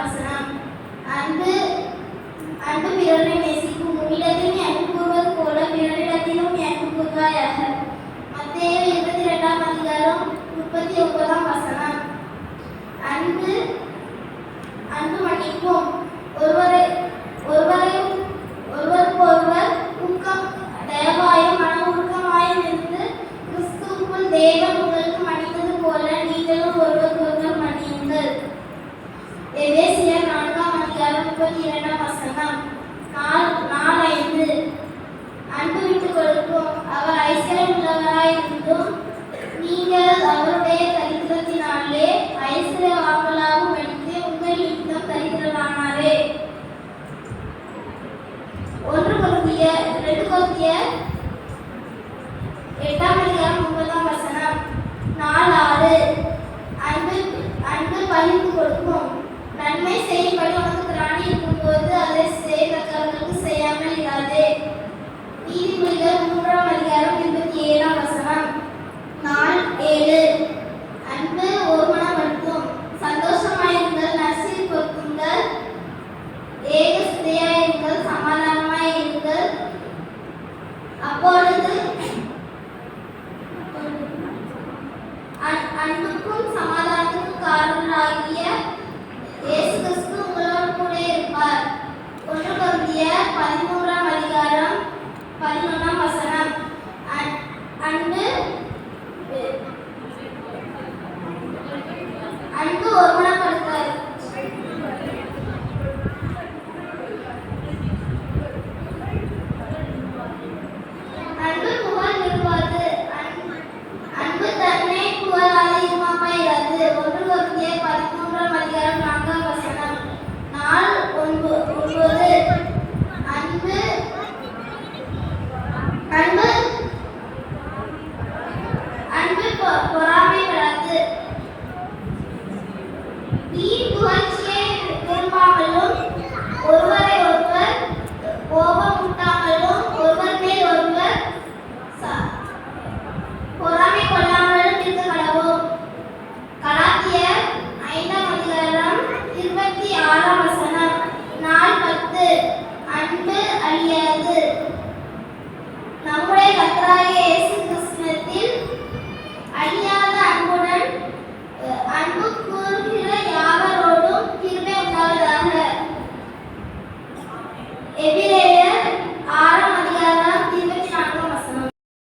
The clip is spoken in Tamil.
வசனம். அன்பு அன்பு பிறரை நேசிக்கும். உன்னிடத்தில் நீ அன்பு கூறுவது போல பிறரிடத்திலும் நீ அன்பு கூறுவாயாக. மத்தேயு 22ஆம் அதிகாரம் 39ஆம் வசனம். அன்பு அன்பு மன்னிக்கும். ஒருவருக்கொருவர் ஊக்கம் தயவாயும் மன ஊக்கமாயும் இருந்து கிறிஸ்துவுக்குள் தேவன் உங்களுக்கு மன்னித்தது போல நீங்களும் ஒருவருக்கொருவர் மன்னியுங்கள். எபேசியர் 4ஆம் அதிகாரம் 32ஆம் வசனம். 4:5 அன்பு விட்டுக் கொடுக்கும். அவர் ஐஸ்வர்யம் உள்ளவராயிருந்தும் நீங்கள் அவருடைய தரித்திரத்தினாலே ஐஸ்வர்யவான்களாகும் படித்து உங்கள் நிமித்தம் தரித்திரரானாரே. 2 கொரிந்தியர் 8ஆம் அதிகாரம் 9ஆம் வசனம். 4:6 அன்பு பகிர்ந்து கொடுக்கும். நன்மை செய்யும்படி உனக்கு திராணி இருக்கும்போது அதை செய்தவர்களுக்கு செய்யாமல் இராதே. நீதிமொழிகள் 3ஆம் அதிகாரம் 27ஆம் வசனம். 4:7 அன்பு ஒருமனப்படுத்தும். சந்தோஷமாயிருங்கள், நற்செய்தி பொறுக்குங்கள், ஏக சிந்தையாயிருங்கள், சமாதானமாயிருங்கள். அப்பொழுது அன்புக்கும் சமாதானத்துக்கும் காரணராகிய இயேசு கிறிஸ்து உங்களோடு கூட இருப்பார். 1 கொரிந்தியர் 13ஆம் அதிகாரம் 11ஆம் வசனம். அன்பு ஒருமனப்படுத்தும்.